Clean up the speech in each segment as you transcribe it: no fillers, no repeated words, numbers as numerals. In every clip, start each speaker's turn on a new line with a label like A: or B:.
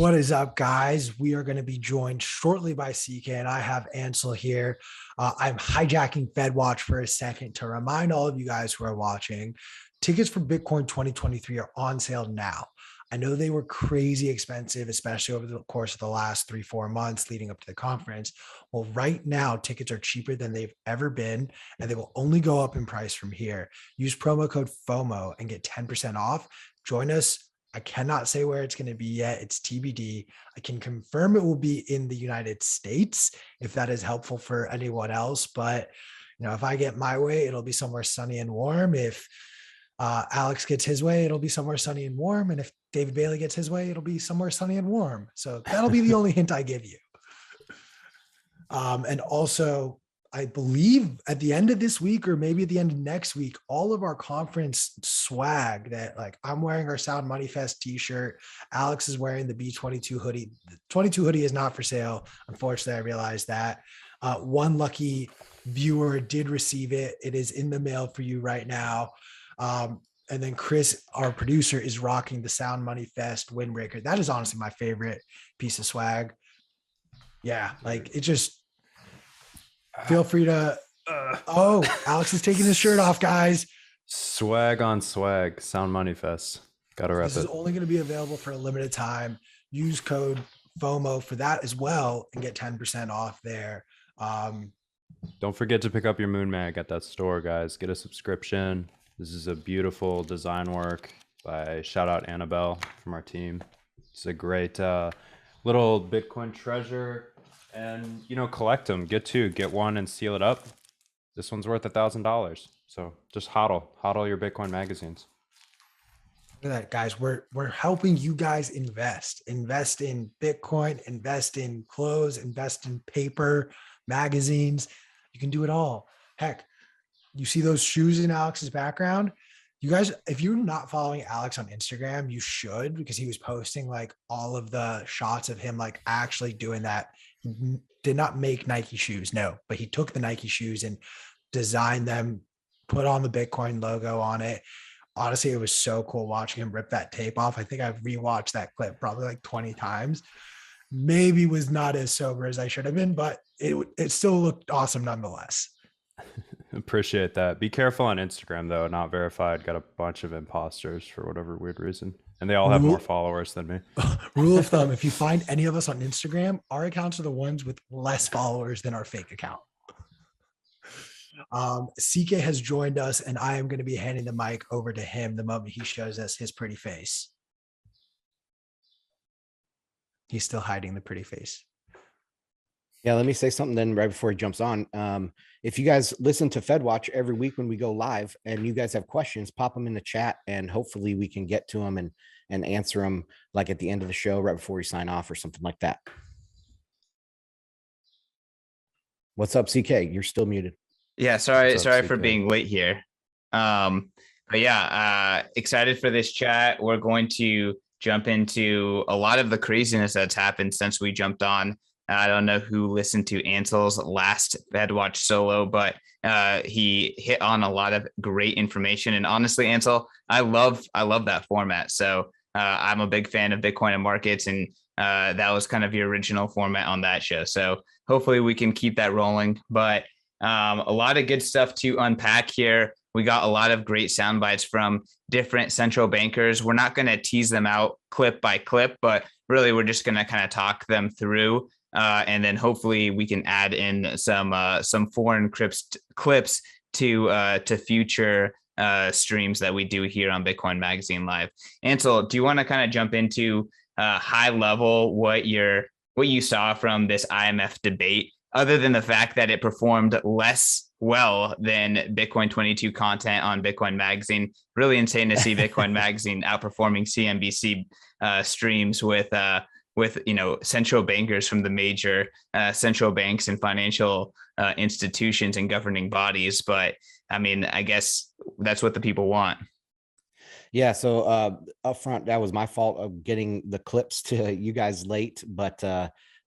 A: What is up, guys? We are going to be joined shortly by CK, and I have Ansel here. I'm hijacking Fed Watch for a second to remind all of you guys who are watching, tickets for Bitcoin 2023 are on sale now. I know they were crazy expensive, especially over the course of the last 3-4 months leading up to the conference. Well, right now, tickets are cheaper than they've ever been, and they will only go up in price from here. Use promo code FOMO and get 10% off. Join us. I cannot say where it's going to be yet. It's TBD. I can confirm it will be in the United States if that is helpful for anyone else. But, if I get my way, it'll be somewhere sunny and warm. If Alex gets his way, it'll be somewhere sunny and warm. And if David Bailey gets his way, it'll be somewhere sunny and warm. So that'll be the only hint I give you. And also, I believe at the end of this week or maybe at the end of next week, all of our conference swag that I'm wearing our Sound Money Fest t-shirt. Alex is wearing the B22 hoodie. The 22 hoodie is not for sale. Unfortunately, I realized that. One lucky viewer did receive it. It is in the mail for you right now. And then Chris, our producer, is rocking the Sound Money Fest windbreaker. That is honestly my favorite piece of swag. Yeah, it just, feel free to. Alex is taking his shirt off, guys.
B: Swag on swag. Sound Money Fest. Gotta rep it.
A: This is only going to be available for a limited time. Use code FOMO for that as well and get 10% off there.
B: Don't forget to pick up your Moon Mag at that store, guys. Get a subscription. This is a beautiful design work by shout out Annabelle from our team. It's a great little Bitcoin treasure. And, collect them. Get one and seal it up. This one's worth $1,000. So just hodl your Bitcoin magazines.
A: Look at that, guys. We're helping you guys invest in Bitcoin, invest in clothes, invest in paper, magazines. You can do it all. Heck, you see those shoes in Alex's background? You guys, if you're not following Alex on Instagram, you should, because he was posting all of the shots of him actually doing that. He did not make Nike shoes, no, but he took the Nike shoes and designed them, put on the Bitcoin logo on it. Honestly, it was so cool watching him rip that tape off. I think I've rewatched that clip probably 20 times. Maybe was not as sober as I should have been, but it still looked awesome nonetheless.
B: Appreciate that. Be careful on Instagram, though. Not verified. Got a bunch of imposters for whatever weird reason. And they all have more followers than me.
A: Rule of thumb, if you find any of us on Instagram, our accounts are the ones with less followers than our fake account. CK has joined us, and I am going to be handing the mic over to him the moment he shows us his pretty face. He's still hiding the pretty face.
C: Yeah, let me say something then right before he jumps on. If you guys listen to Fed Watch every week when we go live and you guys have questions, pop them in the chat and hopefully we can get to them and answer them at the end of the show right before we sign off or something like that. What's up, CK? You're still muted.
D: Yeah, sorry for being late here. But yeah, excited for this chat. We're going to jump into a lot of the craziness that's happened since we jumped on. I don't know who listened to Ansel's last Fed Watch solo, but he hit on a lot of great information. And honestly, Ansel, I love that format. So I'm a big fan of Bitcoin and markets, and that was kind of your original format on that show. So hopefully we can keep that rolling. But a lot of good stuff to unpack here. We got a lot of great sound bites from different central bankers. We're not going to tease them out clip by clip, but really we're just going to kind of talk them through. And then hopefully we can add in some foreign clips to future streams that we do here on Bitcoin Magazine Live. Ansel, do you want to kind of jump into high level what you saw from this IMF debate, other than the fact that it performed less well than Bitcoin 22 content on Bitcoin Magazine? Really insane to see Bitcoin Magazine outperforming CNBC streams with central bankers from the major central banks and financial institutions and governing bodies. But I mean, I guess that's what the people want.
C: Yeah. So up front, that was my fault of getting the clips to you guys late, but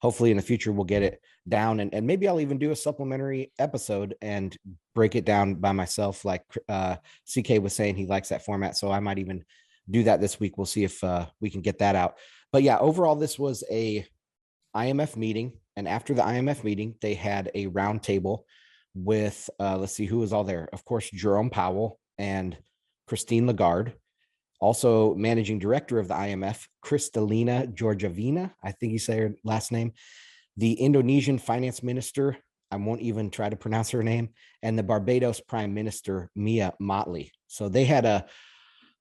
C: hopefully in the future we'll get it down, and maybe I'll even do a supplementary episode and break it down by myself. Like CK was saying, he likes that format. So I might even do that this week. We'll see if we can get that out. But yeah, overall, this was a IMF meeting. And after the IMF meeting, they had a roundtable with, let's see, who was all there? Of course, Jerome Powell and Christine Lagarde. Also, managing director of the IMF, Kristalina Georgieva, I think you say her last name, the Indonesian finance minister, I won't even try to pronounce her name, and the Barbados prime minister, Mottley. So they had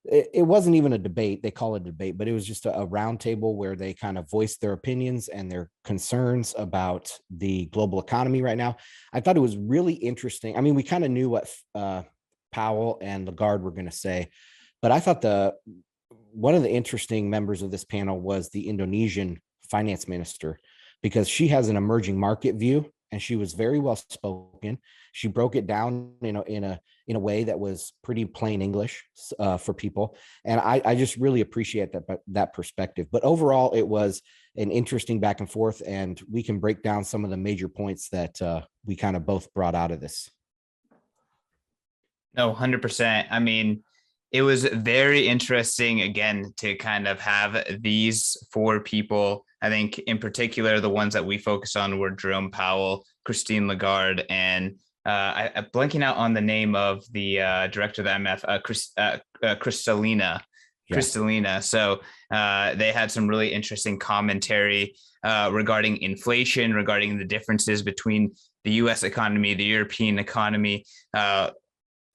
C: it wasn't even a debate, they call it a debate, but it was just a roundtable where they kind of voiced their opinions and their concerns about the global economy right now. I thought it was really interesting. I mean, we kind of knew what Powell and Lagarde were going to say, but I thought one of the interesting members of this panel was the Indonesian finance minister, because she has an emerging market view and she was very well spoken. She broke it down, in a way that was pretty plain English for people, and I just really appreciate that perspective. But overall, it was an interesting back and forth, and we can break down some of the major points that we kind of both brought out of this.
D: No, 100%. I mean, it was very interesting, again, to kind of have these four people. I think in particular, the ones that we focused on were Jerome Powell, Christine Lagarde, and I'm blanking out on the name of the director of the IMF, Kristalina. Yeah. Kristalina. So they had some really interesting commentary regarding inflation, regarding the differences between the U.S. economy, the European economy.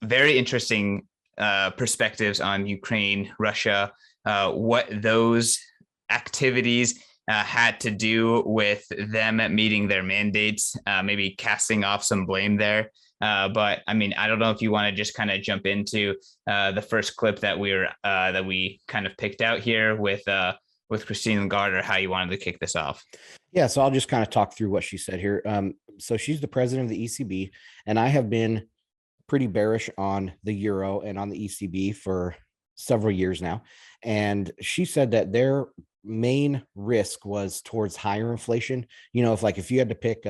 D: Very interesting perspectives on Ukraine, Russia, what those activities had to do with them meeting their mandates, maybe casting off some blame there. But I mean, I don't know if you want to just kind of jump into the first clip that we kind of picked out here with Christine Lagarde, or how you wanted to kick this off.
C: Yeah, so I'll just kind of talk through what she said here. So she's the president of the ECB, and I have been pretty bearish on the euro and on the ECB for several years now. And she said that their main risk was towards higher inflation. If you had to pick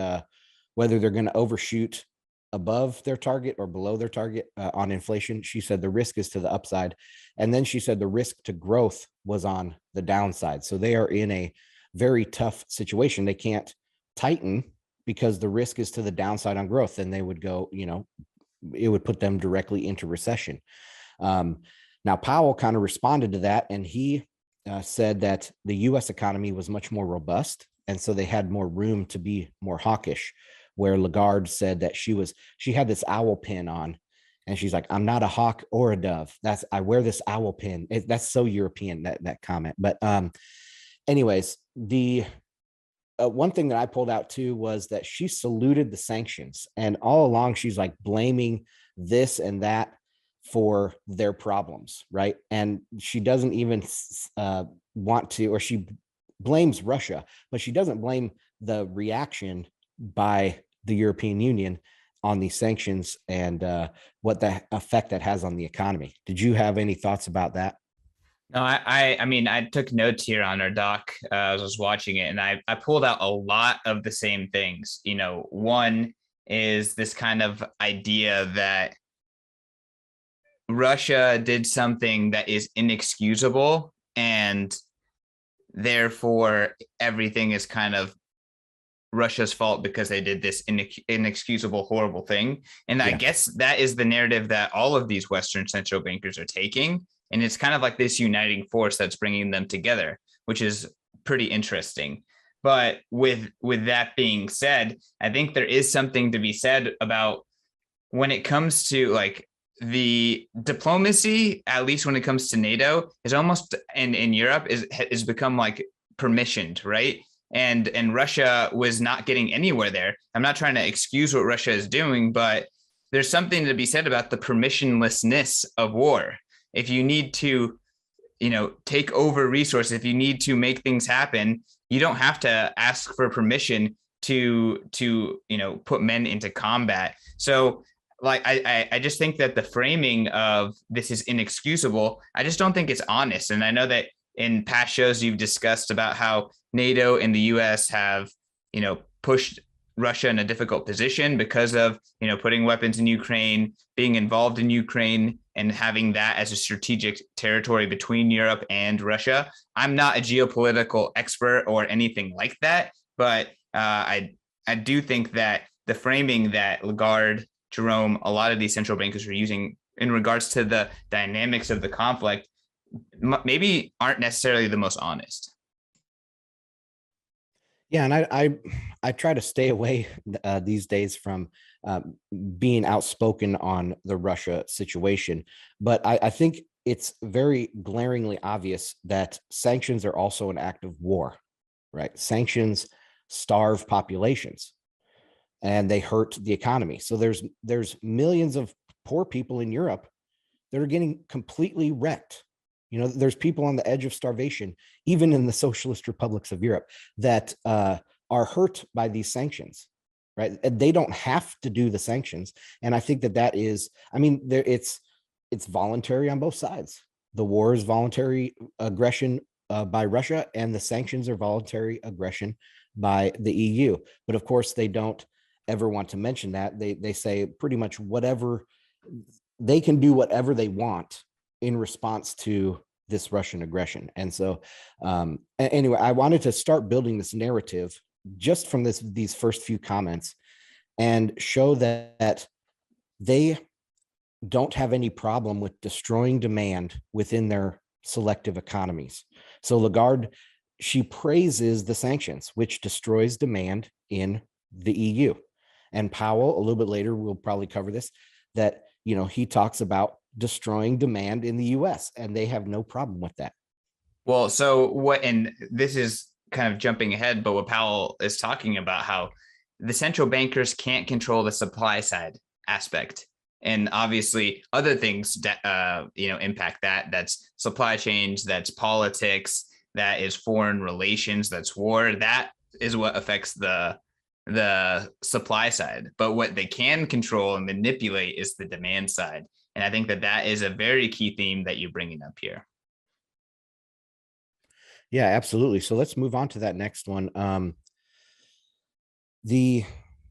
C: whether they're going to overshoot above their target or below their target on inflation, she said the risk is to the upside. And then she said the risk to growth was on the downside. So they are in a very tough situation. They can't tighten because the risk is to the downside on growth. Then they would go, it would put them directly into recession. Now, Powell kind of responded to that, and he said that the U.S. economy was much more robust, and so they had more room to be more hawkish, where Lagarde said that she had this owl pin on, and she's like, I'm not a hawk or a dove. I wear this owl pin. That's so European, that comment. But anyways, the one thing that I pulled out too was that she saluted the sanctions, and all along she's like blaming this and that for their problems, right? And she doesn't even want to, or she blames Russia, but she doesn't blame the reaction by the European Union on these sanctions and what the effect that has on the economy. Did you have any thoughts about that?
D: No, I mean, I took notes here on our doc as I was watching it, and I pulled out a lot of the same things. One is this kind of idea that Russia did something that is inexcusable, and therefore everything is kind of Russia's fault because they did this inexcusable, horrible thing. And yeah. I guess that is the narrative that all of these Western central bankers are taking. And it's kind of like this uniting force that's bringing them together, which is pretty interesting. But with that being said, I think there is something to be said about when it comes to like the diplomacy, at least when it comes to NATO, is almost in Europe is become like permissioned, right? And Russia was not getting anywhere there. I'm not trying to excuse what Russia is doing, but there's something to be said about the permissionlessness of war. If you need to, take over resources, if you need to make things happen, you don't have to ask for permission to put men into combat. So like, I just think that the framing of this is inexcusable. I just don't think it's honest. And I know that in past shows you've discussed about how NATO and the US have, pushed Russia in a difficult position because of, putting weapons in Ukraine, being involved in Ukraine, and having that as a strategic territory between Europe and Russia. I'm not a geopolitical expert or anything like that, but I do think that the framing that Lagarde, Jerome, a lot of these central bankers are using in regards to the dynamics of the conflict maybe aren't necessarily the most honest.
C: Yeah, and I try to stay away these days from being outspoken on the Russia situation, but I think it's very glaringly obvious that sanctions are also an act of war, right? Sanctions starve populations, and they hurt the economy. So there's millions of poor people in Europe that are getting completely wrecked. You know, there's people on the edge of starvation, even in the socialist republics of Europe, that are hurt by these sanctions, right? And they don't have to do the sanctions. And I think that is, I mean, it's voluntary on both sides. The war is voluntary aggression by Russia, and the sanctions are voluntary aggression by the EU. But of course, they don't ever want to mention that. They say pretty much whatever, they can do whatever they want in response to this Russian aggression. And so anyway, I wanted to start building this narrative just from these first few comments and show that they don't have any problem with destroying demand within their selective economies. So Lagarde, she praises the sanctions, which destroys demand in the EU. And Powell, a little bit later, we'll probably cover this, that, you know, he talks about destroying demand in the US, and they have no problem with that.
D: Well, so what, and this is kind of jumping ahead, but what Powell is talking about, how the central bankers can't control the supply side aspect. And obviously other things that, impact that. That's supply chains, that's politics, that is foreign relations, that's war. That is what affects the supply side. But what they can control and manipulate is the demand side. And I think that is a very key theme that you're bringing up here.
C: Yeah, absolutely. So let's move on to that next one.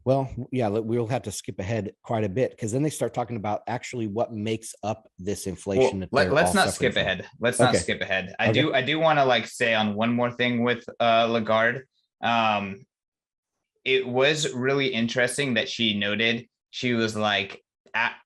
C: We'll have to skip ahead quite a bit, because then they start talking about actually what makes up this inflation.
D: Well, let's not skip ahead. Let's not skip ahead. I do want to say on one more thing with Lagarde. It was really interesting that she noted, she was like,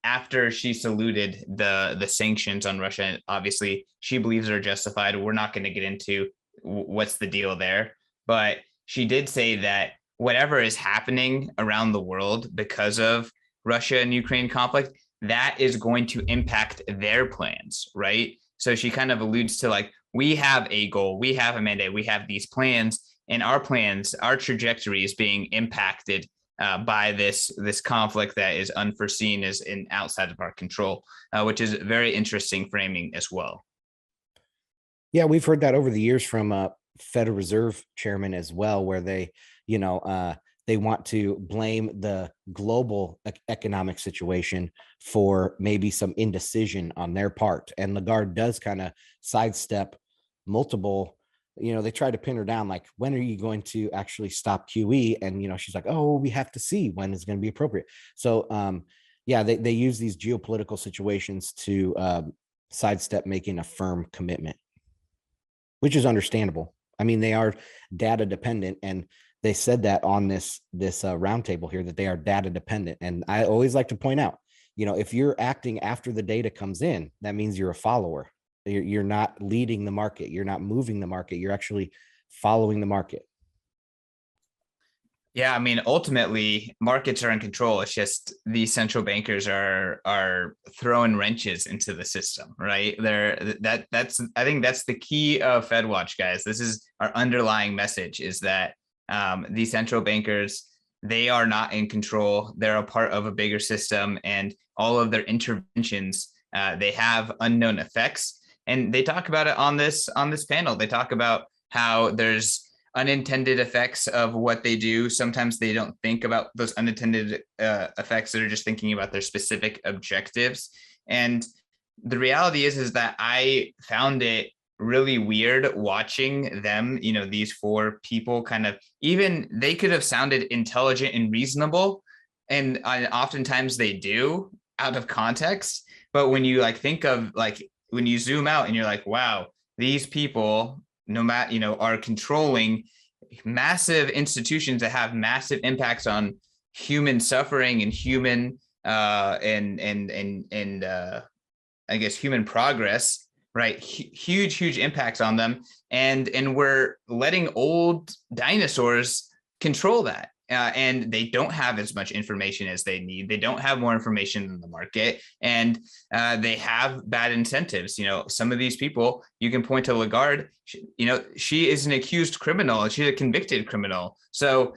D: after she saluted the sanctions on Russia, obviously she believes are justified. We're not going to get into what's the deal there, but she did say that whatever is happening around the world because of Russia and Ukraine conflict, that is going to impact their plans, right? So she kind of alludes to, like, we have a goal, we have a mandate, we have these plans, and our plans, our trajectory is being impacted by this conflict that is unforeseen, is outside of our control, which is very interesting framing as well.
C: Yeah, we've heard that over the years from Federal Reserve chairman as well, where they want to blame the global economic situation for maybe some indecision on their part. And Lagarde does kind of sidestep multiple, they try to pin her down, like, when are you going to actually stop QE? And, she's like, oh, we have to see when it's going to be appropriate. So, they use these geopolitical situations to sidestep making a firm commitment, which is understandable. I mean, they are data dependent, and they said that on this roundtable here, that they are data dependent. And I always like to point out, if you're acting after the data comes in, that means you're a follower. You're not leading the market. You're not moving the market. You're actually following the market.
D: Yeah, I mean, ultimately, markets are in control. It's just these central bankers are throwing wrenches into the system, right? I think that's the key of FedWatch, guys. This is our underlying message: is that these central bankers, they are not in control. They're a part of a bigger system, and all of their interventions, they have unknown effects. And they talk about it on this panel. They talk about how there's unintended effects of what they do. Sometimes they don't think about those unintended effects. They're just thinking about their specific objectives. And the reality is that I found it really weird watching them, these four people even they could have sounded intelligent and reasonable. And oftentimes they do out of context, But when you like think of like when you zoom out and you're like, wow, these people, no matter, you know, are controlling massive institutions that have massive impacts on human suffering and human I guess human progress, right? Huge impacts on them, and we're letting old dinosaurs control that. And they don't have as much information as they need. They don't have more information in the market, and they have bad incentives. You know, some of these people, you can point to Lagarde. She is an accused criminal. She's a convicted criminal. So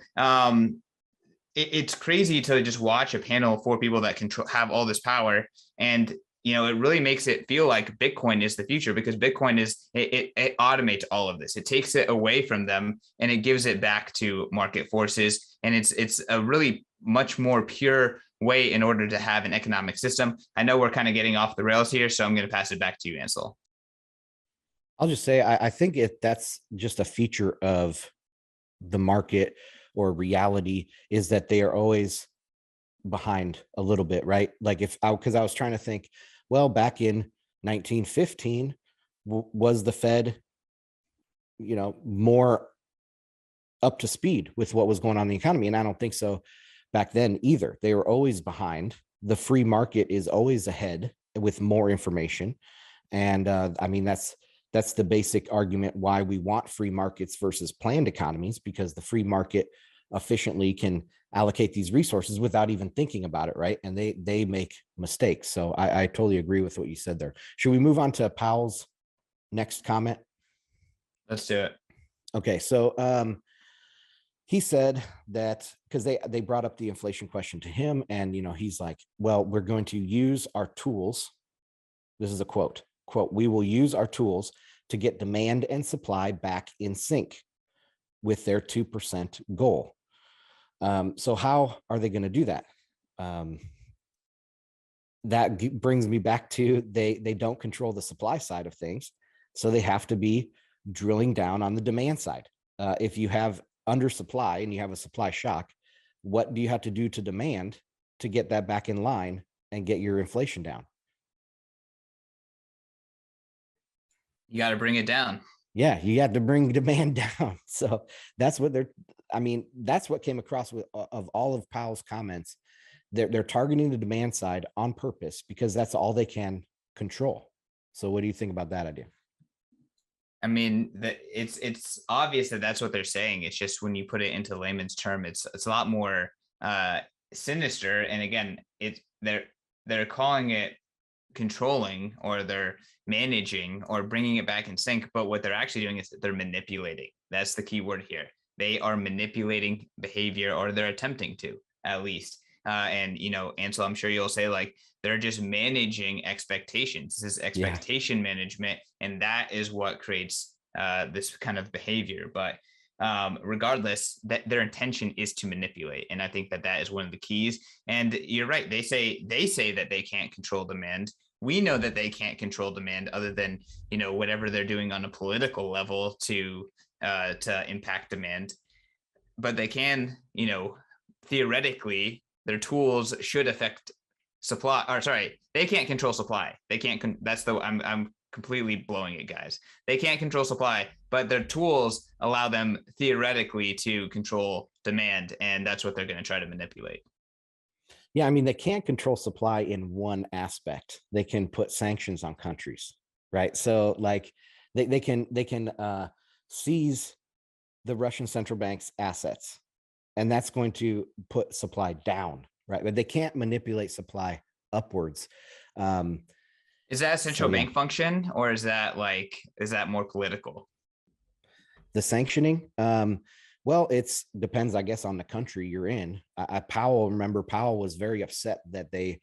D: it's crazy to just watch a panel of 4 people that have all this power, and you know, it really makes it feel like Bitcoin is the future, because Bitcoin it automates all of this. It takes it away from them and it gives it back to market forces. And it's a really much more pure way in order to have an economic system. I know we're kind of getting off the rails here, so I'm going to pass it back to you, Ansel.
C: I'll just say, I think that's just a feature of the market or reality, is that they are always behind a little bit, right? Like because I was trying to think, well, back in 1915, was the Fed, you know, more up to speed with what was going on in the economy? And I don't think so back then either. They were always behind. The free market is always ahead with more information. And I mean, that's the basic argument why we want free markets versus planned economies, because the free market efficiently can allocate these resources without even thinking about it, right? And they make mistakes. So I totally agree with what you said there. Should we move on to Powell's next comment?
D: Let's do it.
C: Okay, so he said that, because they brought up the inflation question to him, and you know, he's like, well, we're going to use our tools. This is a quote, we will use our tools to get demand and supply back in sync with their 2% goal. So how are they going to do that? That brings me back to they don't control the supply side of things, so they have to be drilling down on the demand side. If you have undersupply and you have a supply shock, what do you have to do to demand to get that back in line and get your inflation down?
D: You got to bring it down.
C: Yeah, you got to bring demand down. So that's what that's what came across of all of Powell's comments. They're targeting the demand side on purpose because that's all they can control. So what do you think about that idea?
D: I mean, it's obvious that that's what they're saying. It's just when you put it into layman's term, it's a lot more sinister. And again, they're calling it controlling, or they're managing, or bringing it back in sync. But what they're actually doing is they're manipulating. That's the key word here. They are manipulating behavior, or they're attempting to, at least. And, you know, Ansel, I'm sure you'll say, like, they're just managing expectations. This is expectation management. And that is what creates this kind of behavior. But regardless, that their intention is to manipulate. And I think that is one of the keys. And you're right. They say that they can't control demand. We know that they can't control demand, other than, you know, whatever they're doing on a political level to impact demand. But they can, you know, theoretically, their tools should affect supply. Or sorry, they can't control supply. They can't. I'm completely blowing it, guys. They can't control supply, but their tools allow them theoretically to control demand, and that's what they're going to try to manipulate.
C: Yeah, I mean, they can't control supply in one aspect. They can put sanctions on countries, right? So like they can seize the Russian central bank's assets, and that's going to put supply down, right? But they can't manipulate supply upwards.
D: Is that a central bank function, or is that more political?
C: The sanctioning? Well, it's depends, I guess, on the country you're in. Powell was very upset that they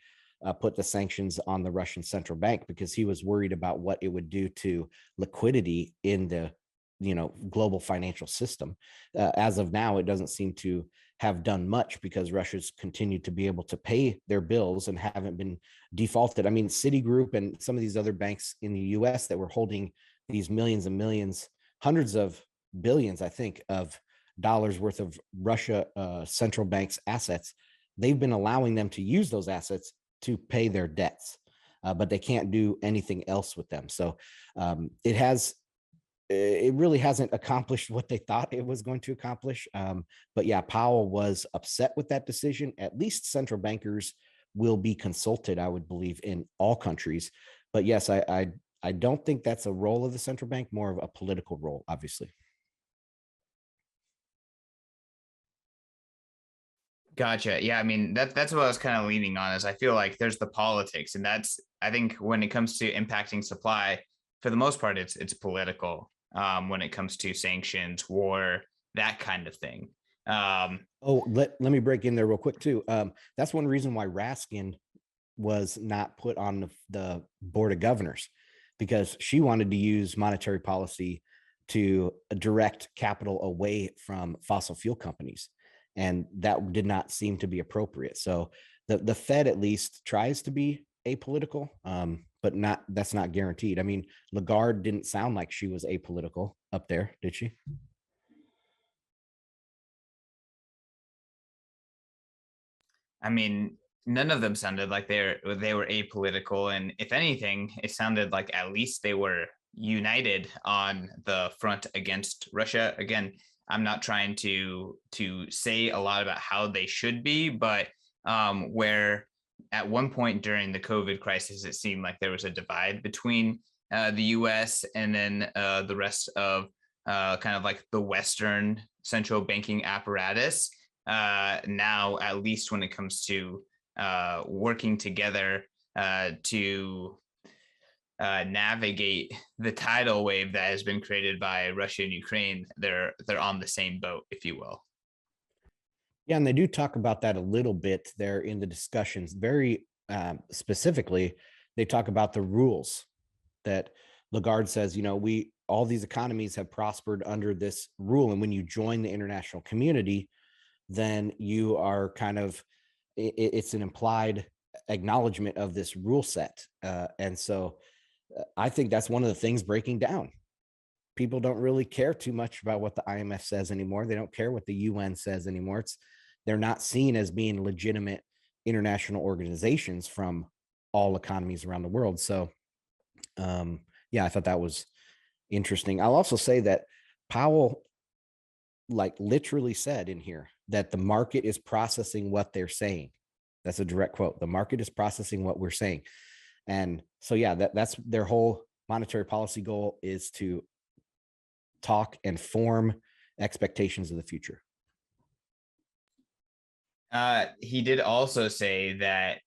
C: put the sanctions on the Russian central bank, because he was worried about what it would do to liquidity in the, you know, global financial system. As of now, it doesn't seem to have done much, because Russia's continued to be able to pay their bills and haven't been defaulted. I mean, Citigroup and some of these other banks in the US that were holding these millions and millions, hundreds of billions, I think, of dollars worth of Russia central bank's assets, they've been allowing them to use those assets to pay their debts. but they can't do anything else with them. So it really hasn't accomplished what they thought it was going to accomplish. But yeah, Powell was upset with that decision. At least central bankers will be consulted, I would believe, in all countries. But yes, I don't think that's a role of the central bank, more of a political role, obviously.
D: Gotcha. Yeah, I mean that's what I was kind of leaning on. Is I feel like there's the politics, and that's, I think when it comes to impacting supply, for the most part, it's political. When it comes to sanctions, war, that kind of thing.
C: Let me break in there real quick too. That's one reason why Raskin was not put on the board of governors, because she wanted to use monetary policy to direct capital away from fossil fuel companies. And that did not seem to be appropriate. So the Fed at least tries to be apolitical, but that's not guaranteed. I mean, Lagarde didn't sound like she was apolitical up there, did she?
D: I mean, none of them sounded like they were apolitical, and if anything, it sounded like at least they were united on the front against Russia. Again, I'm not trying to say a lot about how they should be, but where at one point during the COVID crisis, it seemed like there was a divide between the U.S. and then the rest of kind of like the Western central banking apparatus. Now, at least when it comes to working together to navigate the tidal wave that has been created by Russia and Ukraine, they're on the same boat, if you will.
C: Yeah, and they do talk about that a little bit there in the discussions. Very specifically, they talk about the rules that Lagarde says, all these economies have prospered under this rule. And when you join the international community, then you are kind of, it's an implied acknowledgement of this rule set. And so I think that's one of the things breaking down. People don't really care too much about what the IMF says anymore. They don't care what the UN says anymore. They're not seen as being legitimate international organizations from all economies around the world. So yeah, I thought that was interesting. I'll also say that Powell literally said in here that the market is processing what they're saying. That's a direct quote. The market is processing what we're saying. And so, yeah, that's their whole monetary policy goal, is to talk and form expectations of the future.
D: He did also say that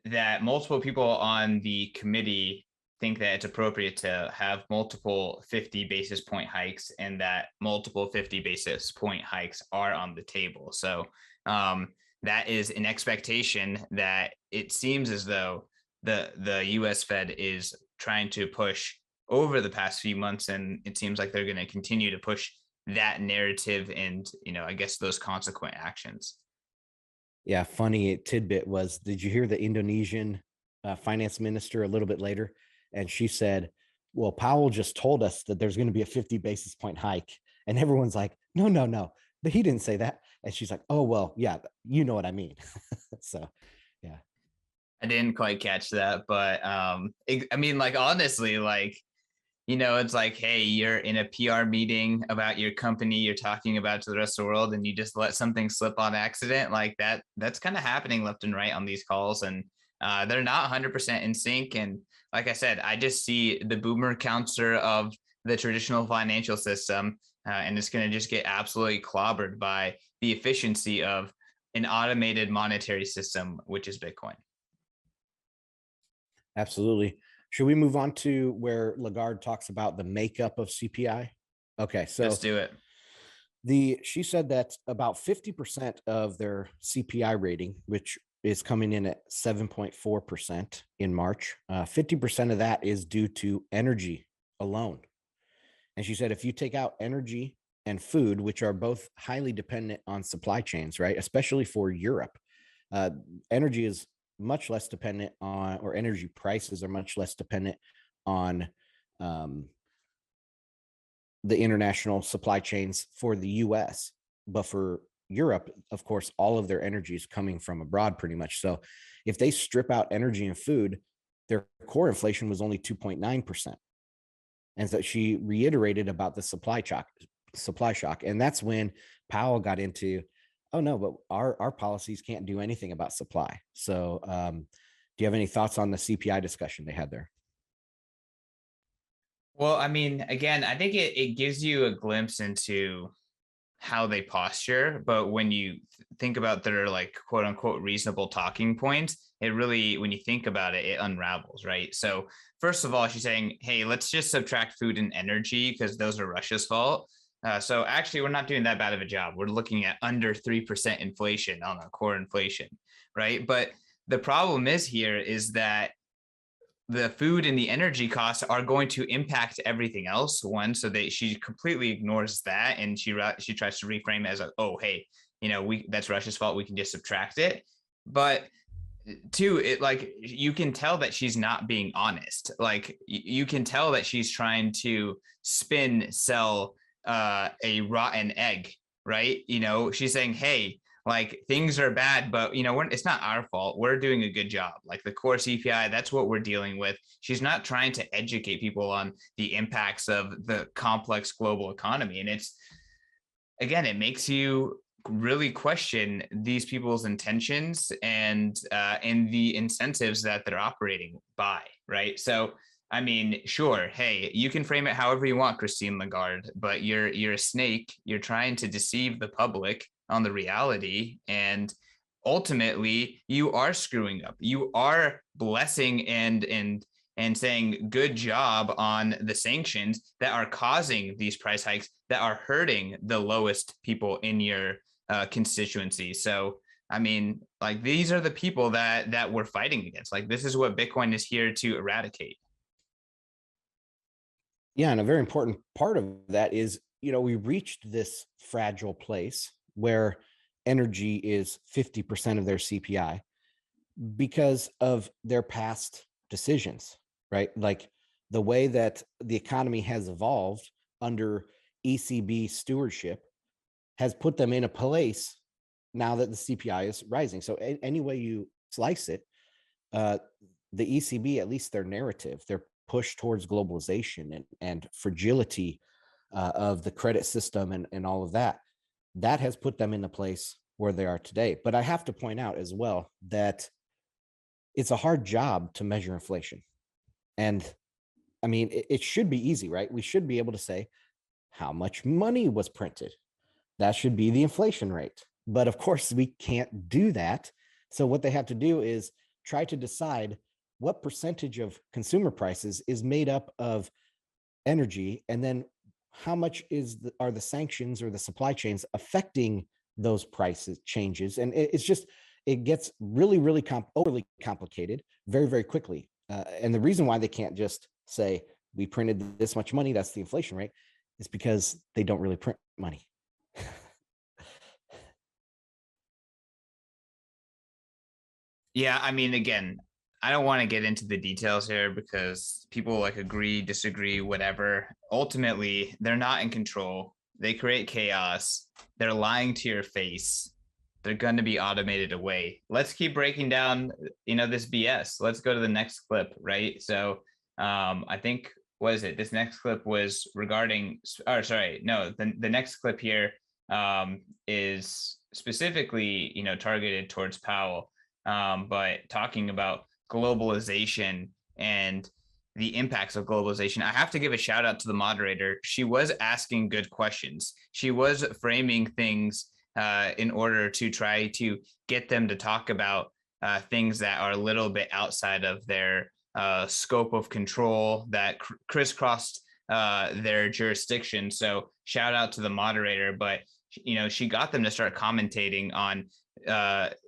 D: that multiple people on the committee think that it's appropriate to have multiple 50 basis point hikes, and that multiple 50 basis point hikes are on the table. So that is an expectation that it seems as though the US Fed is trying to push over the past few months, and it seems like they're going to continue to push that narrative and, I guess those consequent actions.
C: Yeah, funny tidbit was, did you hear the Indonesian finance minister a little bit later? And she said, well, Powell just told us that there's going to be a 50 basis point hike. And everyone's like, no, but he didn't say that. And she's like, oh, well, yeah, you know what I mean. So, yeah.
D: I didn't quite catch that, but I mean, honestly, it's like, hey, you're in a PR meeting about your company, you're talking about to the rest of the world, and you just let something slip on accident like that. That's kind of happening left and right on these calls, and they're not 100% in sync. And like I said, I just see the boomer counter of the traditional financial system, and it's going to just get absolutely clobbered by the efficiency of an automated monetary system, which is Bitcoin.
C: Absolutely. Should we move on to where Lagarde talks about the makeup of CPI? Okay, so
D: let's do it.
C: She said that about 50% of their CPI rating, which is coming in at 7.4% in March, 50% of that is due to energy alone. And she said, if you take out energy and food, which are both highly dependent on supply chains, right? Especially for Europe, energy is much less dependent on, or energy prices are much less dependent on the international supply chains for the US. But for Europe, of course, all of their energy is coming from abroad pretty much. So If they strip out energy and food, their core inflation was only 2.9%. And so she reiterated about the supply shock. And that's when Powell got into, oh no, but our policies can't do anything about supply. So do you have any thoughts on the CPI discussion they had there?
D: Well, I mean, again, I think it gives you a glimpse into how they posture, but when you think about their like quote unquote reasonable talking points, it really, when you think about it, it unravels, right? So first of all, she's saying, hey, let's just subtract food and energy because those are Russia's fault. So actually, we're not doing that bad of a job. We're looking at under 3% inflation on our core inflation, right? But the problem is that the food and the energy costs are going to impact everything else. One, so that she completely ignores that, and she tries to reframe it as, oh, hey, that's Russia's fault. We can just subtract it. But two, it like you can tell that she's not being honest. Like you can tell that she's trying to sell a rotten egg, right? She's saying, hey, like things are bad, but it's not our fault. We're doing a good job. Like the core CPI, that's what we're dealing with. She's not trying to educate people on the impacts of the complex global economy. And it makes you really question these people's intentions and the incentives that they're operating by, right? So, I mean, sure, hey, you can frame it however you want, Christine Lagarde, but you're a snake. You're trying to deceive the public on the reality, and ultimately you are screwing up. You are blessing and saying good job on the sanctions that are causing these price hikes that are hurting the lowest people in your constituency. So I mean, like these are the people that we're fighting against. Like this is what Bitcoin is here to eradicate.
C: Yeah, and a very important part of that is, we reached this fragile place where energy is 50% of their CPI because of their past decisions, right? Like the way that the economy has evolved under ECB stewardship has put them in a place now that the CPI is rising. So any way you slice it, the ECB, at least their narrative, their push towards globalization and fragility of the credit system and all of that has put them in the place where they are today. But I have to point out as well that it's a hard job to measure inflation. And I mean, it should be easy, right? We should be able to say how much money was printed. That should be the inflation rate. But of course, we can't do that. So what they have to do is try to decide what percentage of consumer prices is made up of energy, and then how much are the sanctions or the supply chains affecting those prices changes. And it gets really, really overly complicated very, very quickly. And the reason why they can't just say, we printed this much money, that's the inflation rate, is because they don't really print money.
D: Yeah, I mean, again, I don't want to get into the details here because people like agree, disagree, whatever. Ultimately, they're not in control. They create chaos. They're lying to your face. They're going to be automated away. Let's keep breaking down, this BS. Let's go to the next clip, right? So I think, what is it? This next clip was regarding, the next clip here is specifically, targeted towards Powell, but talking about globalization and the impacts of globalization. I have to give a shout out to the moderator. She was asking good questions. She was framing things in order to try to get them to talk about things that are a little bit outside of their scope of control that crisscrossed their jurisdiction. So shout out to the moderator, but she got them to start commentating on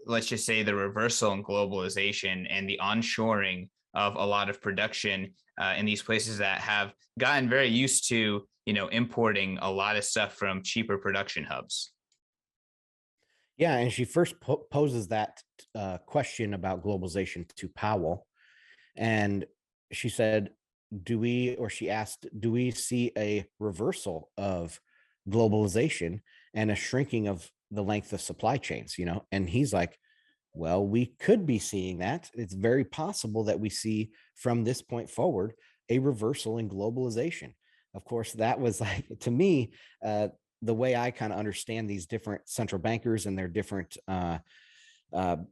D: let's just say the reversal in globalization and the onshoring of a lot of production in these places that have gotten very used to, importing a lot of stuff from cheaper production hubs.
C: Yeah, and she first poses that question about globalization to Powell, and she said, she asked, do we see a reversal of globalization and a shrinking of the length of supply chains, and he's like, Well, we could be seeing that. It's very possible that we see from this point forward a reversal in globalization. Of course, that was like, to me, the way I kind of understand these different central bankers and their different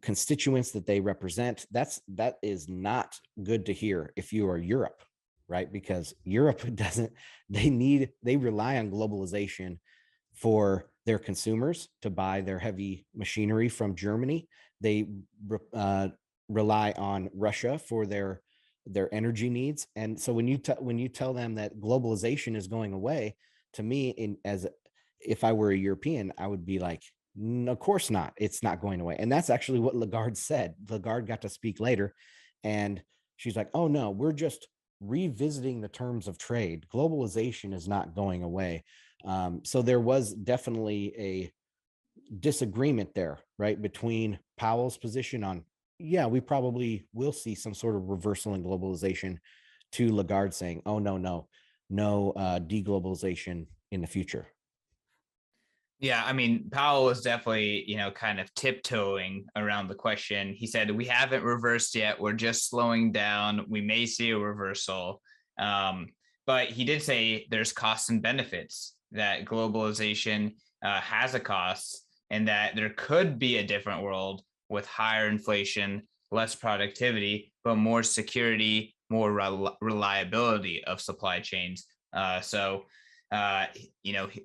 C: constituents that they represent, that is not good to hear if you are Europe, right? Because Europe doesn't, they rely on globalization for their consumers to buy their heavy machinery from Germany. They rely on Russia for their energy needs. And so when you tell them that globalization is going away, to me, if I were a European, I would be like, of course not. It's not going away. And that's actually what Lagarde said. Lagarde got to speak later, and she's like, oh no, we're just revisiting the terms of trade. Globalization is not going away. So there was definitely a disagreement there, right, between Powell's position on, yeah, we probably will see some sort of reversal in globalization, to Lagarde saying, oh no deglobalization in the future.
D: Yeah, I mean, Powell was definitely, kind of tiptoeing around the question. He said, we haven't reversed yet. We're just slowing down. We may see a reversal. But he did say there's costs and benefits, that globalization has a cost, and that there could be a different world with higher inflation, less productivity, but more security, more reliability of supply chains.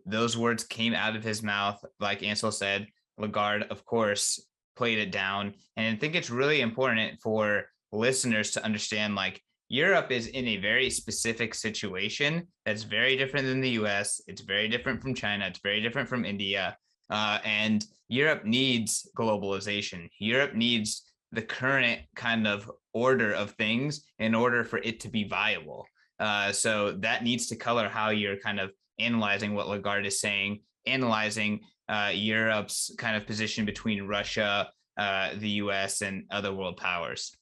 D: Those words came out of his mouth. Like Ansel said, Lagarde, of course, played it down. And I think it's really important for listeners to understand, like, Europe is in a very specific situation that's very different than the US. It's very different from China. It's very different from India. And Europe needs globalization. Europe needs the current kind of order of things in order for it to be viable. So that needs to color how you're kind of analyzing what Lagarde is saying, analyzing Europe's kind of position between Russia, the US, and other world powers.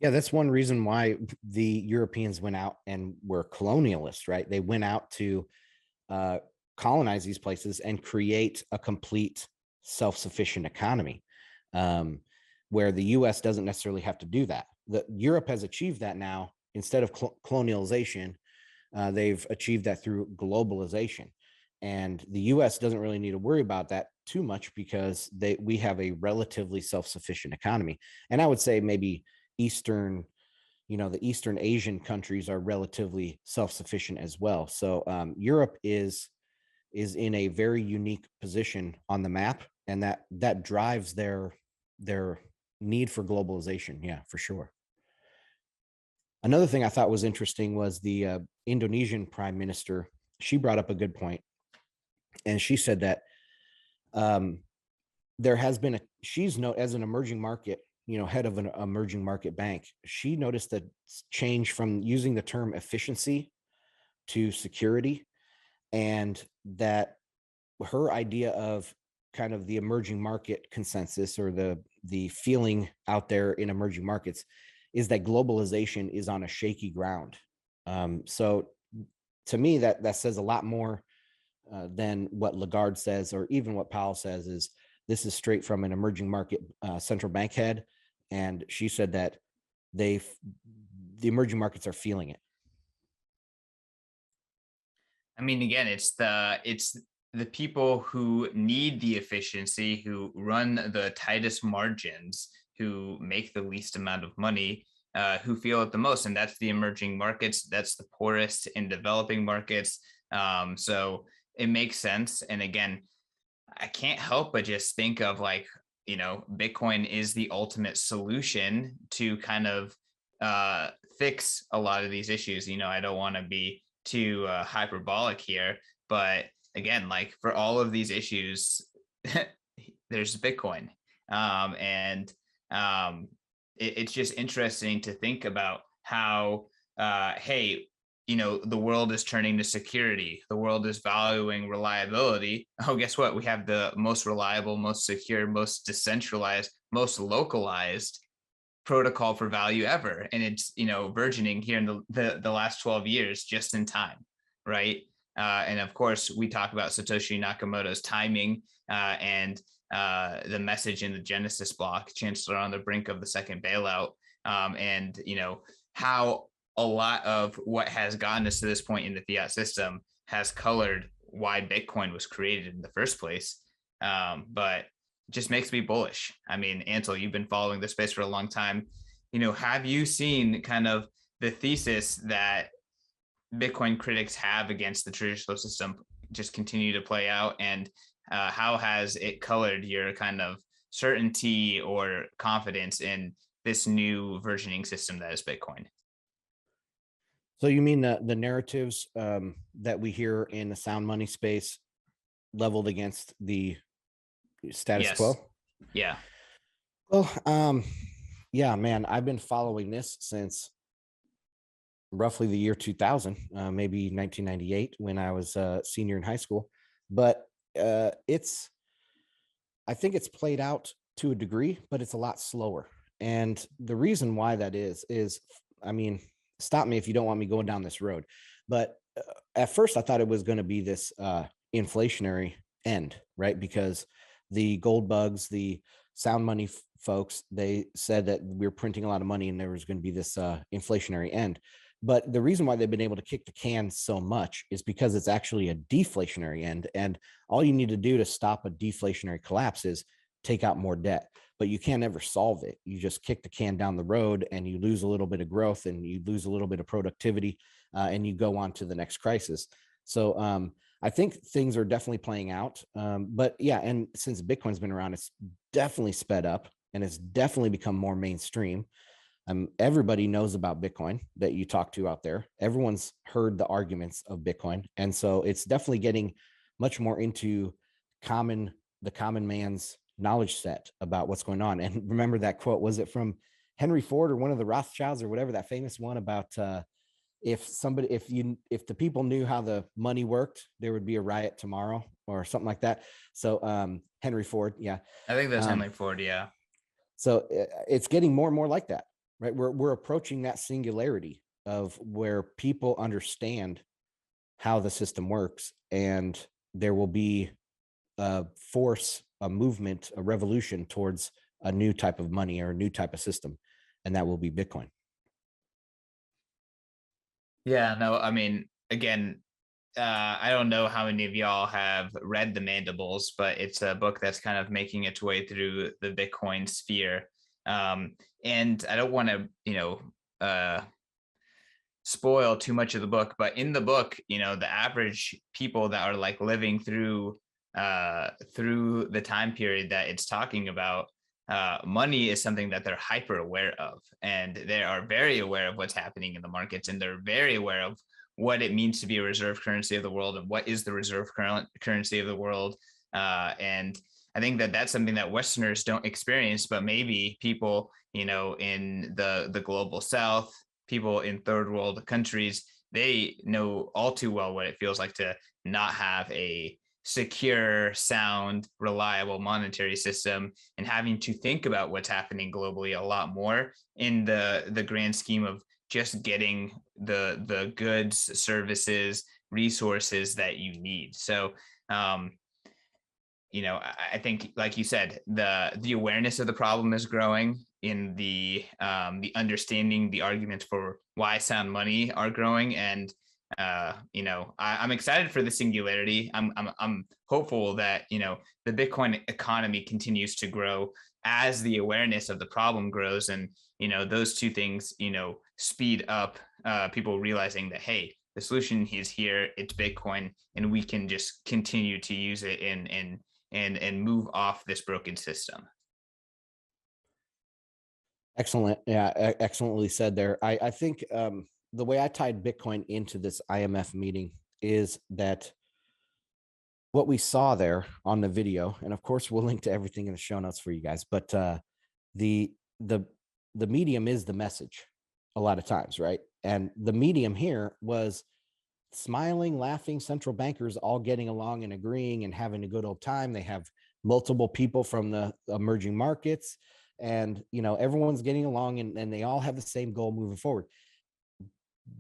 C: Yeah, that's one reason why the Europeans went out and were colonialists, right? They went out to colonize these places and create a complete self-sufficient economy, where the US doesn't necessarily have to do that. Europe has achieved that now. Instead of colonialization, they've achieved that through globalization. And the US doesn't really need to worry about that too much, because we have a relatively self-sufficient economy. And I would say maybe the Eastern Asian countries are relatively self-sufficient as well. So Europe is in a very unique position on the map, and that drives their need for globalization. Yeah, for sure. Another thing I thought was interesting was the Indonesian prime minister. She brought up a good point, and she said that there has been as an emerging market, head of an emerging market bank, she noticed that change from using the term efficiency to security, and that her idea of kind of the emerging market consensus, or the feeling out there in emerging markets, is that globalization is on a shaky ground. So to me, that says a lot more than what Lagarde says, or even what Powell says. Is this is straight from an emerging market central bank head, and she said that the emerging markets are feeling it.
D: I mean, again, it's the people who need the efficiency, who run the tightest margins, who make the least amount of money, who feel it the most. And that's the emerging markets. That's the poorest in developing markets. So it makes sense. And again, I can't help but just think of, like, Bitcoin is the ultimate solution to kind of fix a lot of these issues. I don't want to be too hyperbolic here, but again, like, for all of these issues, there's Bitcoin. It's just interesting to think about how, the world is turning to security. The world is valuing reliability. Oh, guess what? We have the most reliable, most secure, most decentralized, most localized protocol for value ever. And it's, burgeoning here in the last 12 years, just in time, right? And of course, we talk about Satoshi Nakamoto's timing and the message in the Genesis block, Chancellor on the brink of the second bailout, and how a lot of what has gotten us to this point in the fiat system has colored why Bitcoin was created in the first place. But it just makes me bullish. I mean, Ansel, you've been following this space for a long time. Have you seen kind of the thesis that Bitcoin critics have against the traditional system just continue to play out? And how has it colored your kind of certainty or confidence in this new versioning system that is Bitcoin?
C: So you mean the narratives that we hear in the sound money space leveled against the status quo?
D: Yeah.
C: Well, yeah, man, I've been following this since roughly the year 2000, maybe 1998, when I was a senior in high school. But I think it's played out to a degree, but it's a lot slower. And the reason why that is, I mean, stop me if you don't want me going down this road. But at first I thought it was going to be this inflationary end, right? Because the gold bugs, the sound money folks, they said that we're printing a lot of money and there was going to be this inflationary end. But the reason why they've been able to kick the can so much is because it's actually a deflationary end. And all you need to do to stop a deflationary collapse is take out more debt. But you can't ever solve it. You just kick the can down the road and you lose a little bit of growth and you lose a little bit of productivity and you go on to the next crisis. So I think things are definitely playing out. But yeah, and since Bitcoin's been around, it's definitely sped up and it's definitely become more mainstream. Everybody knows about Bitcoin that you talk to out there. Everyone's heard the arguments of Bitcoin. And so it's definitely getting much more into the common man's knowledge set about what's going on. And remember that quote, was it from Henry Ford or one of the Rothschilds or whatever, that famous one about if the people knew how the money worked, there would be a riot tomorrow or something like that. So Henry Ford, yeah.
D: I think that's Henry Ford, yeah.
C: So it's getting more and more like that, right? We're approaching that singularity of where people understand how the system works, and there will be a movement, a revolution towards a new type of money or a new type of system, and that will be Bitcoin.
D: Yeah, no, I mean, again, I don't know how many of y'all have read The Mandibles, but it's a book that's kind of making its way through the Bitcoin sphere. And I don't want to, spoil too much of the book, but in the book, the average people that are like living through the time period that it's talking about, money is something that they're hyper aware of, and they are very aware of what's happening in the markets, and they're very aware of what it means to be a reserve currency of the world and what is the reserve currency of the world. And I think that that's something that Westerners don't experience, but maybe people, in the global South, people in third world countries, they know all too well what it feels like to not have a secure, sound, reliable monetary system, and having to think about what's happening globally a lot more in the grand scheme of just getting the goods, services, resources that you need. So I think, like you said, the awareness of the problem is growing, in the understanding, the arguments for why sound money are growing. And I'm excited for the singularity. I'm hopeful that the Bitcoin economy continues to grow as the awareness of the problem grows, and those two things speed up people realizing that, hey, the solution is here, it's Bitcoin, and we can just continue to use it and move off this broken system.
C: Excellent. Yeah, excellently said there. I think the way I tied Bitcoin into this IMF meeting is that what we saw there on the video, and of course we'll link to everything in the show notes for you guys, but the medium is the message a lot of times, right? And the medium here was smiling, laughing central bankers all getting along and agreeing and having a good old time. They have multiple people from the emerging markets, and everyone's getting along, and they all have the same goal moving forward.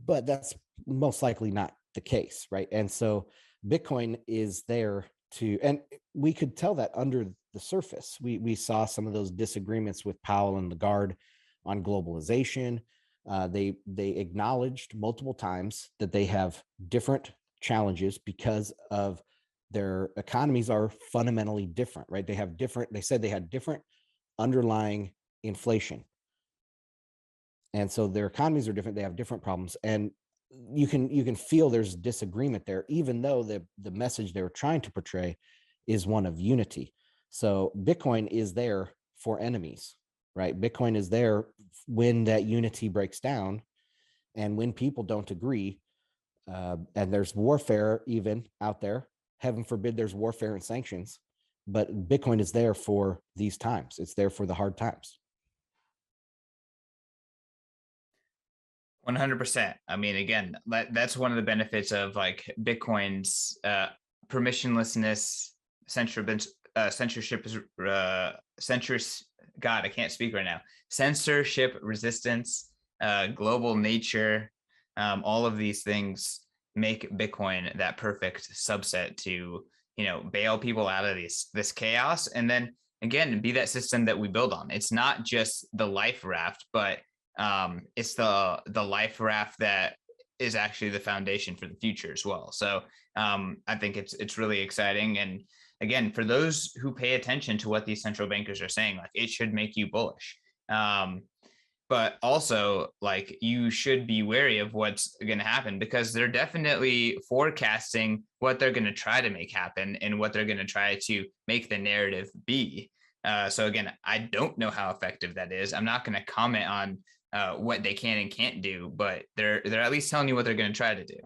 C: But that's most likely not the case, right? And so Bitcoin is there and we could tell that under the surface. We saw some of those disagreements with Powell and Lagarde on globalization. They acknowledged multiple times that they have different challenges because of their economies are fundamentally different, right? They said they had different underlying inflation. And so their economies are different. They have different problems. And you can feel there's disagreement there, even though the message they were trying to portray is one of unity. So Bitcoin is there for enemies, right? Bitcoin is there when that unity breaks down and when people don't agree. And there's warfare even out there. Heaven forbid there's warfare and sanctions, but Bitcoin is there for these times. It's there for the hard times.
D: 100%. I mean, again, that's one of the benefits of like Bitcoin's permissionlessness, censorship is God, I can't speak right now. Censorship resistance, global nature, all of these things make Bitcoin that perfect subset to, bail people out of this chaos, and then again be that system that we build on. It's not just the life raft, but it's the life raft that is actually the foundation for the future as well. So I think it's really exciting. And again, for those who pay attention to what these central bankers are saying, like it should make you bullish. But also like you should be wary of what's going to happen, because they're definitely forecasting what they're going to try to make happen and what they're going to try to make the narrative be. So again, I don't know how effective that is. I'm not going to comment on what they can and can't do, but they're at least telling you what they're going to try to do.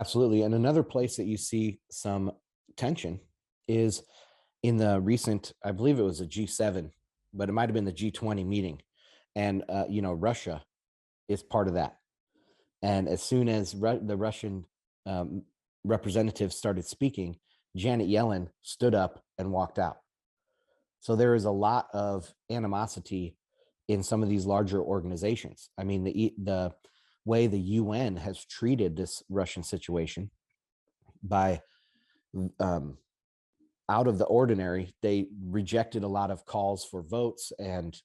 C: Absolutely. And another place that you see some tension is in the recent, I believe it was a G7, but it might have been the G20 meeting. And, Russia is part of that. And as soon as the Russian representatives started speaking, Janet Yellen stood up and walked out. So there is a lot of animosity in some of these larger organizations. I mean, the way the UN has treated this Russian situation by out of the ordinary, they rejected a lot of calls for votes and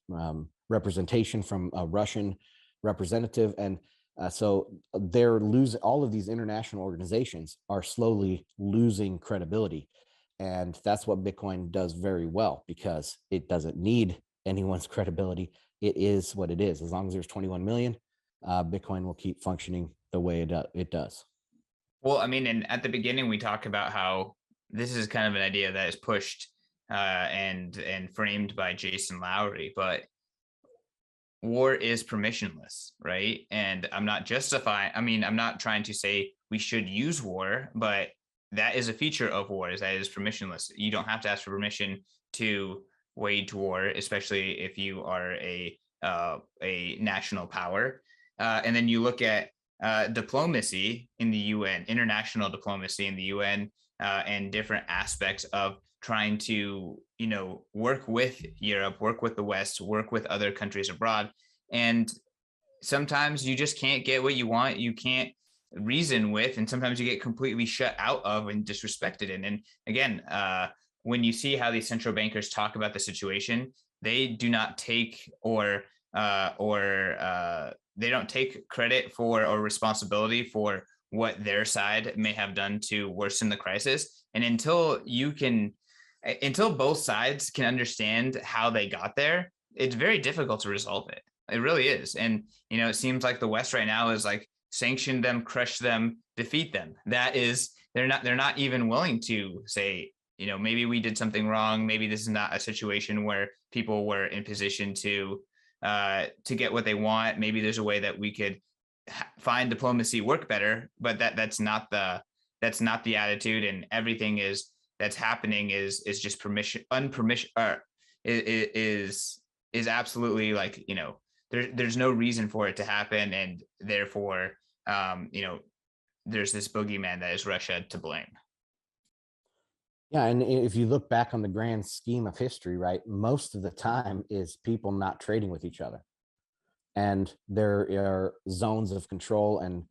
C: representation from a Russian representative. And so they're losing, all of these international organizations are slowly losing credibility. And that's what Bitcoin does very well, because it doesn't need anyone's credibility. It is what it is. As long as there's 21 million, Bitcoin will keep functioning the way it does.
D: Well, I mean, and at the beginning, we talked about how this is kind of an idea that is pushed and framed by Jason Lowry, but war is permissionless, right? And I'm not trying to say we should use war, but that is a feature of war, is that it is permissionless. You don't have to ask for permission to wage war, especially if you are a national power. And then you look at diplomacy in the UN, international diplomacy in the UN, and different aspects of trying to, work with Europe, work with the West, work with other countries abroad. And sometimes you just can't get what you want. You can't reason with, and sometimes you get completely shut out of and disrespected in. And again, when you see how these central bankers talk about the situation, they do not take or they don't take credit for or responsibility for what their side may have done to worsen the crisis. And until both sides can understand how they got there, it's very difficult to resolve it. It really is. And, it seems like the West right now is like sanction them, crush them, defeat them. That is, they're not even willing to say, maybe we did something wrong. Maybe this is not a situation where people were in position to get what they want. Maybe there's a way that we could find diplomacy work better, but that's not the attitude. And everything that's happening is just unpermission, or is absolutely like, there's no reason for it to happen. And therefore, there's this boogeyman that is Russia to blame.
C: Yeah, and if you look back on the grand scheme of history, right, most of the time is people not trading with each other. And there are zones of control and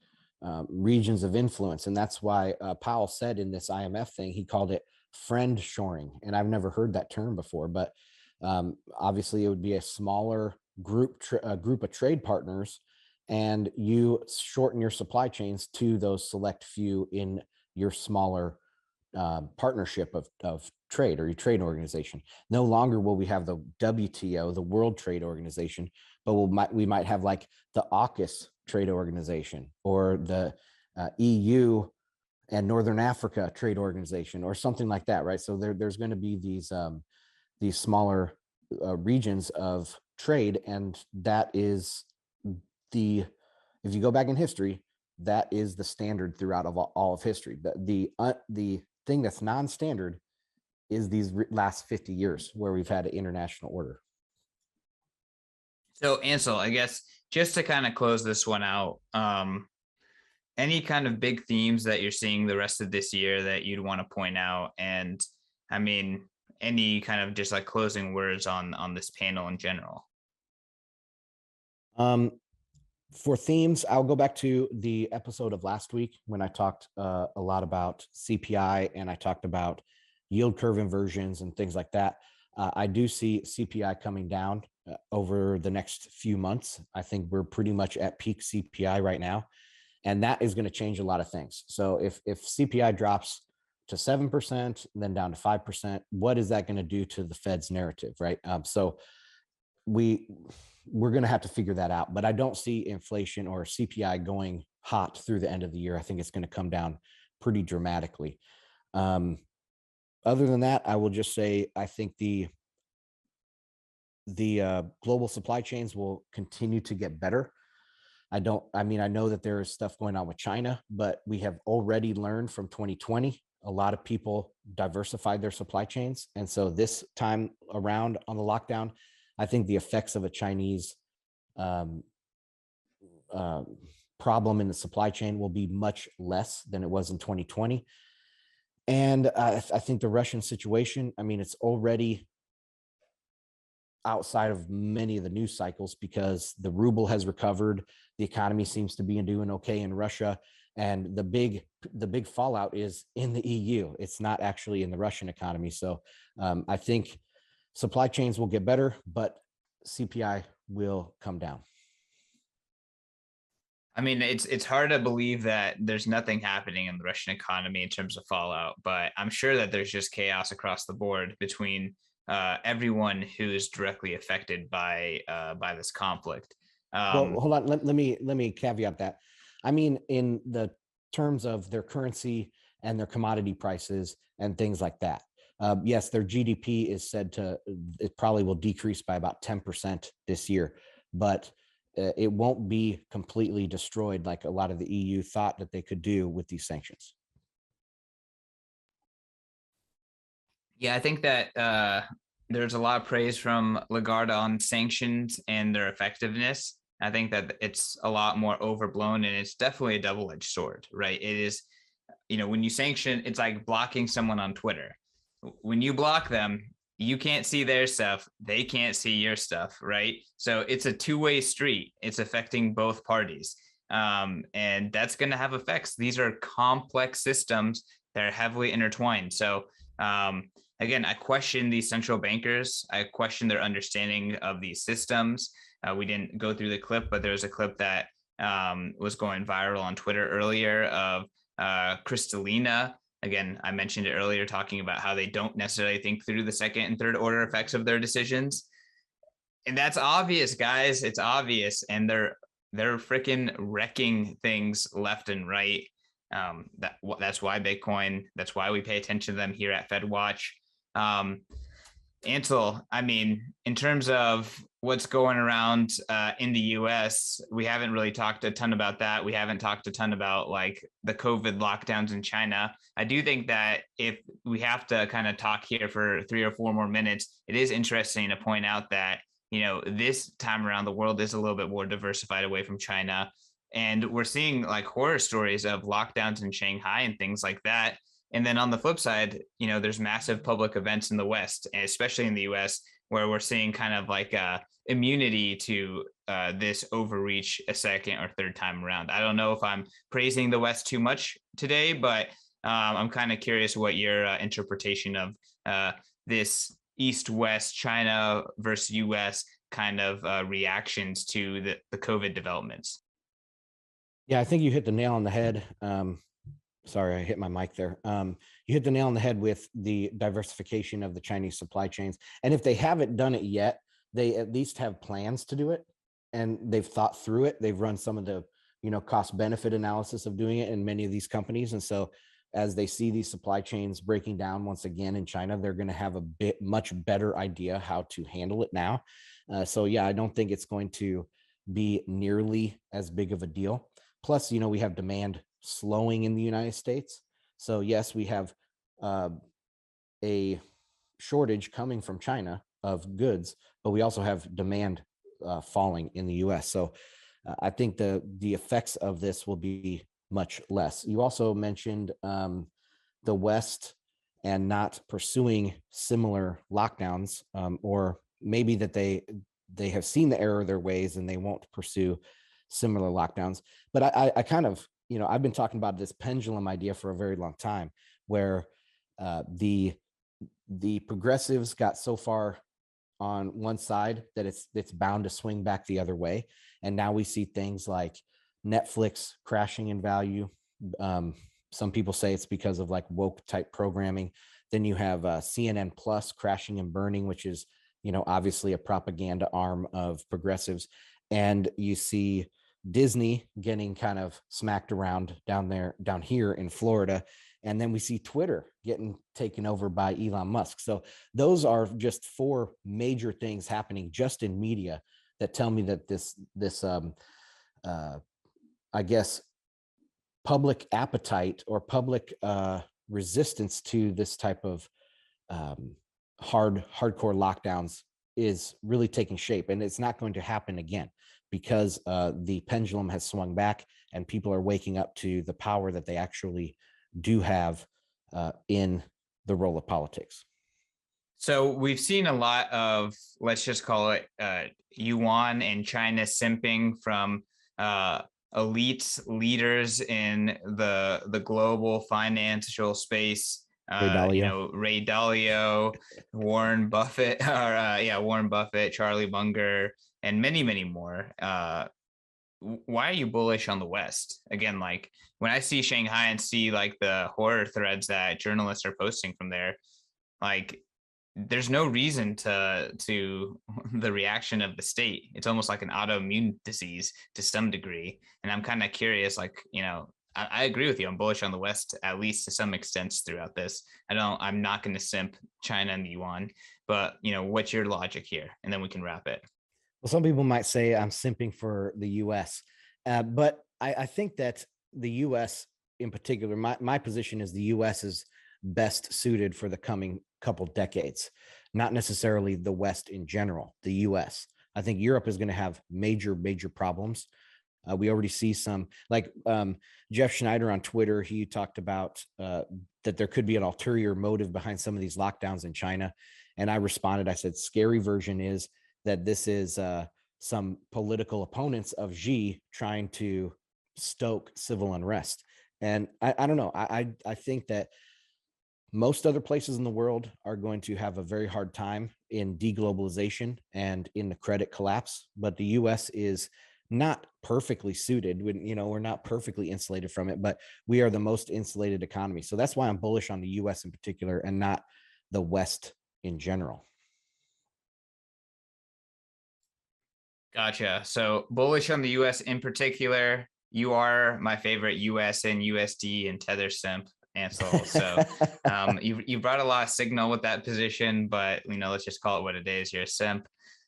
C: regions of influence. And that's why Powell said in this IMF thing, he called it friend shoring. And I've never heard that term before, but obviously it would be a smaller group of trade partners, and you shorten your supply chains to those select few in your smaller partnership of trade, or your trade organization. No longer will we have the WTO, the World Trade Organization, but we might have like the AUKUS trade organization, or the EU and Northern Africa trade organization, or something like that, right? So there's going to be these smaller regions of trade, and that is if you go back in history, that is the standard throughout of all of history. The thing that's non-standard is these last 50 years where we've had an international order.
D: So Ansel, I guess just to kind of close this one out, any kind of big themes that you're seeing the rest of this year that you'd want to point out? And I mean, any kind of just like closing words on this panel in general?
C: For themes, I'll go back to the episode of last week when I talked a lot about CPI, and I talked about yield curve inversions and things like that. I do see CPI coming down over the next few months. I think we're pretty much at peak CPI right now, and that is going to change a lot of things. So if CPI drops to 7%, then down to 5%, what is that going to do to the Fed's narrative, right? So we're going to have to figure that out, but I don't see inflation or CPI going hot through the end of the year. I think it's going to come down pretty dramatically. Other than that, I will just say, I think the global supply chains will continue to get better. I know that there is stuff going on with China, but we have already learned from 2020, a lot of people diversified their supply chains. And so this time around on the lockdown, I think the effects of a Chinese problem in the supply chain will be much less than it was in 2020. And I think the Russian situation, I mean, it's already outside of many of the news cycles because the ruble has recovered. The economy seems to be doing okay in Russia. And the big fallout is in the EU. It's not actually in the Russian economy. So I think supply chains will get better, but CPI will come down.
D: I mean, it's hard to believe that there's nothing happening in the Russian economy in terms of fallout, but I'm sure that there's just chaos across the board between everyone who is directly affected by this conflict.
C: Well, hold on. Let me caveat that. I mean, in the terms of their currency and their commodity prices and things like that. Yes, their GDP is said it probably will decrease by about 10% this year, but it won't be completely destroyed like a lot of the EU thought that they could do with these sanctions.
D: Yeah, I think that there's a lot of praise from Lagarde on sanctions and their effectiveness. I think that it's a lot more overblown, and it's definitely a double-edged sword, right? It is, when you sanction, it's like blocking someone on Twitter. When you block them, you can't see their stuff, they can't see your stuff, right? So it's a two-way street. It's affecting both parties. And that's going to have effects. These are complex systems that are heavily intertwined. So again, I question these central bankers. I question their understanding of these systems. We didn't go through the clip, but there's a clip that was going viral on Twitter earlier of Kristalina. Again, I mentioned it earlier, talking about how they don't necessarily think through the second and third order effects of their decisions. And that's obvious, guys. It's obvious. And they're freaking wrecking things left and right. That's why Bitcoin, that's why we pay attention to them here at FedWatch. Ansel, I mean, in terms of what's going around in the US, we haven't really talked a ton about that. We haven't talked a ton about like the COVID lockdowns in China. I do think that if we have to kind of talk here for 3 or 4 more minutes, it is interesting to point out that, this time around the world is a little bit more diversified away from China. And we're seeing like horror stories of lockdowns in Shanghai and things like that. And then on the flip side, there's massive public events in the West, and especially in the US, where we're seeing kind of like immunity to this overreach a second or third time around. I don't know if I'm praising the West too much today, but I'm kind of curious what your interpretation of this East-West, China versus US kind of reactions to the COVID developments.
C: Yeah, I think you hit the nail on the head. Sorry, I hit my mic there. You hit the nail on the head with the diversification of the Chinese supply chains. And if they haven't done it yet, they at least have plans to do it. And they've thought through it. They've run some of the, cost benefit analysis of doing it in many of these companies. And so as they see these supply chains breaking down once again in China, they're going to have a much better idea how to handle it now. So yeah, I don't think it's going to be nearly as big of a deal. Plus, we have demand slowing in the United States. So yes, we have a shortage coming from China of goods, but we also have demand falling in the US. So I think the effects of this will be much less. You also mentioned the West and not pursuing similar lockdowns, or maybe that they have seen the error of their ways and they won't pursue similar lockdowns. But I kind of, I've been talking about this pendulum idea for a very long time, where the progressives got so far on one side that it's bound to swing back the other way. And now we see things like Netflix crashing in value. Some people say it's because of like woke type programming. Then you have CNN Plus crashing and burning, which is, obviously a propaganda arm of progressives. And you see Disney getting kind of smacked around down here in Florida. And then we see Twitter getting taken over by Elon Musk. So those are just four major things happening just in media that tell me that this I guess, public appetite or public resistance to this type of hardcore lockdowns is really taking shape. And it's not going to happen again because the pendulum has swung back and people are waking up to the power that they actually do have in the role of politics.
D: So we've seen a lot of, let's just call it yuan and China simping from elite leaders in the global financial space. Ray Dalio, Warren Buffett, Warren Buffett, Charlie Munger, and many, many more. Why are you bullish on the West? Again, like when I see Shanghai and see like the horror threads that journalists are posting from there, like there's no reason to the reaction of the state. It's almost like an autoimmune disease to some degree. And I'm kind of curious, like, I agree with you. I'm bullish on the West, at least to some extent throughout this. I'm not going to simp China and the yuan, but what's your logic here? And then we can wrap it.
C: Well, some people might say I'm simping for the US, but I think that the US in particular, my position is the US is best suited for the coming couple decades, not necessarily the West in general, the US. I think Europe is going to have major problems. We already see some, like Jeff Schneider on Twitter, he talked about that there could be an ulterior motive behind some of these lockdowns in China. And I responded, I said, scary version is that this is some political opponents of Xi trying to stoke civil unrest. And I don't know. I think that most other places in the world are going to have a very hard time in deglobalization and in the credit collapse, but the US is not perfectly suited. We're not perfectly insulated from it, but we are the most insulated economy. So that's why I'm bullish on the US in particular and not the West in general.
D: Gotcha. So bullish on the US in particular. You are my favorite US and USD and Tether simp, Ansel. So you brought a lot of signal with that position, but let's just call it what it is. You're a simp.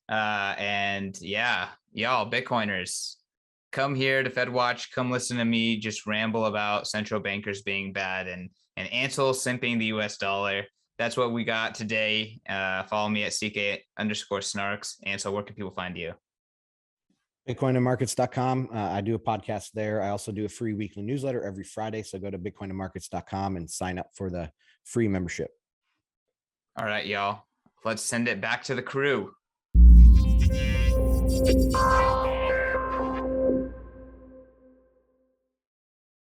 D: And yeah, y'all Bitcoiners, come here to Fed Watch, come listen to me just ramble about central bankers being bad and Ansel simping the US dollar. That's what we got today. Follow me at CK_snarks. Ansel, where can people find you?
C: Bitcoinandmarkets.com. I do a podcast there. I also do a free weekly newsletter every Friday. So go to bitcoinandmarkets.com and sign up for the free membership.
D: All right, y'all. Let's send it back to the crew.